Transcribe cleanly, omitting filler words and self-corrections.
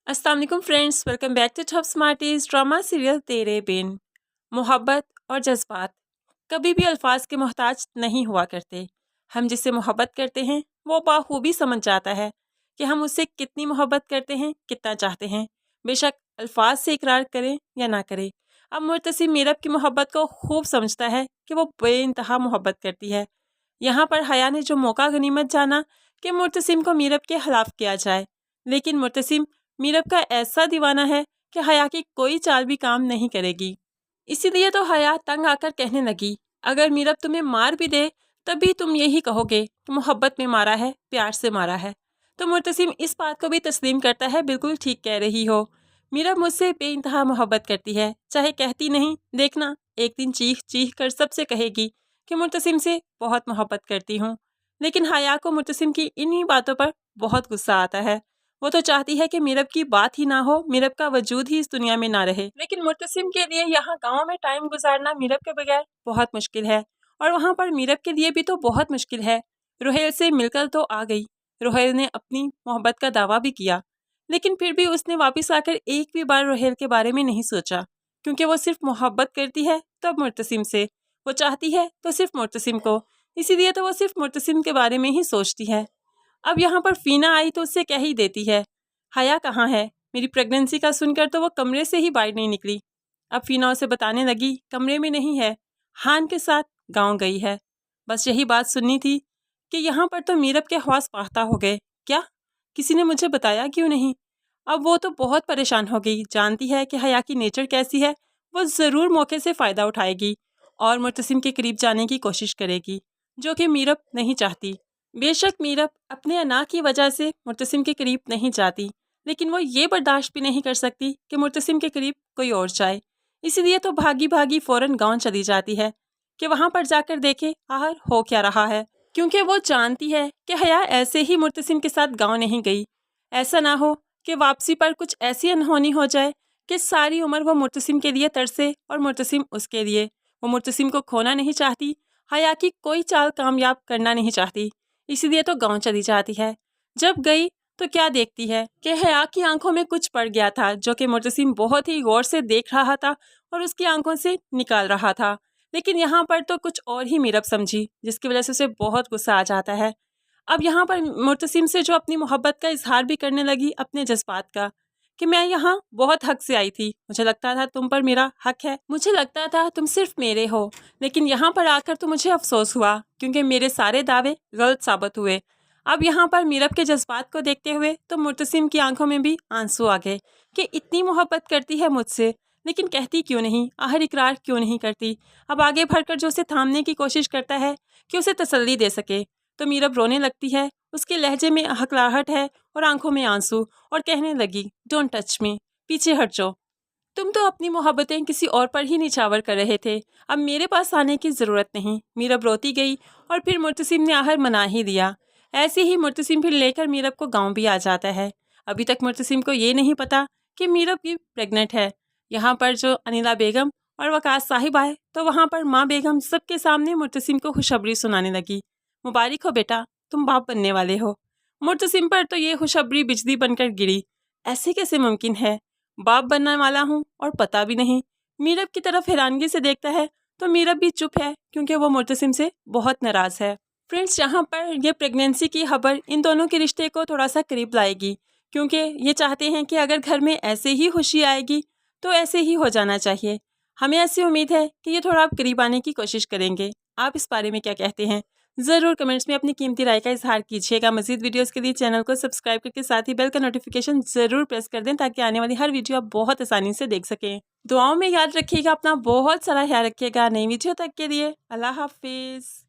अस्सलाम वालेकुम friends, welcome back to top smarties drama serial Tere Bin. मोहब्बत और जज्बात कभी भी अल्फाज के मोहताज नहीं हुआ करते। हम जिससे मोहब्बत करते हैं वो बाखूबी समझ जाता है कि हम उससे कितनी मोहब्बत करते हैं, कितना चाहते हैं, बेशक अल्फाज से इकरार करें या ना करें। अब मुर्तसिम मीरब की मोहब्बत को खूब समझता है कि वो बेइंतहा मोहब्बत करती है। यहाँ पर हया ने जो मौका गनीमत जाना कि मुर्तसिम को मीरब के खिलाफ किया जाए, लेकिन मुर्तसिम मीरब का ऐसा दीवाना है कि हया की कोई चाल भी काम नहीं करेगी। इसीलिए तो हया तंग आकर कहने लगी, अगर मीरब तुम्हें मार भी दे तब भी तुम यही कहोगे कि मोहब्बत में मारा है, प्यार से मारा है। तो मुर्तसिम इस बात को भी तस्लीम करता है, बिल्कुल ठीक कह रही हो, मीरब मुझसे बेइंतहा मोहब्बत करती है, चाहे कहती नहीं, देखना एक दिन चीख चीख कर सबसे कहेगी कि मुर्तसिम से बहुत मोहब्बत करती हूँ। लेकिन हया को मुर्तसिम की इन्हीं बातों पर बहुत गुस्सा आता है। वो तो चाहती है कि मीरब की बात ही ना हो, मीरब का वजूद ही इस दुनिया में ना रहे। लेकिन मुर्तसिम के लिए यहाँ गांव में टाइम गुजारना मीरब के बगैर बहुत मुश्किल है, और वहाँ पर मीरब के लिए भी तो बहुत मुश्किल है। रोहेल से मिलकर तो आ गई, रोहेल ने अपनी मोहब्बत का दावा भी किया, लेकिन फिर भी उसने वापस आकर एक भी बार रोहेल के बारे में नहीं सोचा, क्योंकि वो सिर्फ मोहब्बत करती है तब मुर्तसिम से, वो चाहती है तो सिर्फ मुर्तसिम को, इसीलिए तो वो सिर्फ मुर्तसिम के बारे में ही सोचती है। अब यहाँ पर फीना आई तो उससे कह ही देती है, हया कहाँ है, मेरी प्रेगनेंसी का सुनकर तो वो कमरे से ही बाहर नहीं निकली। अब फीना उसे बताने लगी, कमरे में नहीं है, हान के साथ गांव गई है। बस यही बात सुननी थी कि यहाँ पर तो मीरब के ख्वास पाख्ता हो गए। क्या किसी ने मुझे बताया क्यों नहीं? अब वो तो बहुत परेशान हो गई, जानती है कि हया की नेचर कैसी है, वो ज़रूर मौके से फ़ायदा उठाएगी और मुर्तसिम के करीब जाने की कोशिश करेगी, जो कि मीरब नहीं चाहती। बेशक मीरब अपने अना की वजह से मुर्तसिम के करीब नहीं जाती, लेकिन वो ये बर्दाश्त भी नहीं कर सकती कि मुर्तसिम के करीब कोई और जाए। इसीलिए तो भागी भागी फ़ौरन गांव चली जाती है कि वहाँ पर जाकर देखे आखिर हो क्या रहा है, क्योंकि वो जानती है कि हया ऐसे ही मुर्तसिम के साथ गांव नहीं गई। ऐसा ना हो कि वापसी पर कुछ ऐसी अनहोनी हो जाए कि सारी उम्र वो मुर्तसिम के लिए तरसे और मुर्तसिम उसके लिए। वो मुर्तसिम को खोना नहीं चाहती, हया की कोई चाल कामयाब करना नहीं चाहती, इसीलिए तो गांव चली जाती है। जब गई तो क्या देखती है कि हया की आंखों में कुछ पड़ गया था, जो कि मुर्तसिम बहुत ही गौर से देख रहा था और उसकी आंखों से निकाल रहा था। लेकिन यहाँ पर तो कुछ और ही मीरब समझी, जिसकी वजह से उसे बहुत गुस्सा आ जाता है। अब यहाँ पर मुर्तसिम से जो अपनी मोहब्बत का इजहार भी करने लगी, अपने जज्बात का, कि मैं यहाँ बहुत हक से आई थी, मुझे लगता था तुम पर मेरा हक है, मुझे लगता था तुम सिर्फ मेरे हो, लेकिन यहाँ पर आकर तो मुझे अफसोस हुआ क्योंकि मेरे सारे दावे गलत साबित हुए। अब यहाँ पर मीरब के जज्बात को देखते हुए तो मुर्तसिम की आंखों में भी आंसू आ गए कि इतनी मोहब्बत करती है मुझसे, लेकिन कहती क्यों नहीं, आखिर इकरार क्यों नहीं करती। अब आगे बढ़कर जो उसे थामने की कोशिश करता है कि उसे तसल्ली दे सके, तो मीरब रोने लगती है, उसके लहजे में हकलाहट है और आंखों में आंसू, और कहने लगी, डोंट टच मी, पीछे हट जाओ, तुम तो अपनी मोहब्बतें किसी और पर ही निछावर कर रहे थे, अब मेरे पास आने की ज़रूरत नहीं। मीरब रोती गई और फिर मुर्तसिम ने आखिर मना ही दिया। ऐसे ही मुर्तसिम फिर लेकर मीरब को गांव भी आ जाता है। अभी तक मुर्तसिम को ये नहीं पता कि मीरब भी प्रेग्नेंट है। यहाँ पर जो अनिला बेगम और वकास साहिब आए तो वहाँ पर माँ बेगम सबके सामने मुर्तसिम को खुशखबरी सुनाने लगी, मुबारक हो बेटा, तुम बाप बनने वाले हो। मुर्तसिम पर तो ये खुशखबरी बिजली बनकर गिरी, ऐसे कैसे मुमकिन है, बाप बनने वाला हूँ और पता भी नहीं। मीरब की तरफ हैरानगी से देखता है तो मीरब भी चुप है, क्योंकि वो मुर्तसिम से बहुत नाराज़ है। फ्रेंड्स, यहाँ पर ये प्रेगनेंसी की खबर इन दोनों के रिश्ते को थोड़ा सा करीब लाएगी, क्योंकि ये चाहते हैं कि अगर घर में ऐसे ही खुशी आएगी तो ऐसे ही हो जाना चाहिए। हमें ऐसी उम्मीद है कि ये थोड़ा आप करीब आने की कोशिश करेंगे। आप इस बारे में क्या कहते हैं, ज़रूर कमेंट्स में अपनी कीमती राय का इजहार कीजिएगा। मज़ीद वीडियोस के लिए चैनल को सब्सक्राइब करके साथ ही बेल का नोटिफिकेशन ज़रूर प्रेस कर दें, ताकि आने वाली हर वीडियो आप बहुत आसानी से देख सकें। दुआओं में याद रखिएगा, अपना बहुत सारा ख्याल रखिएगा। नई वीडियो तक के लिए अल्लाह हाफिज़।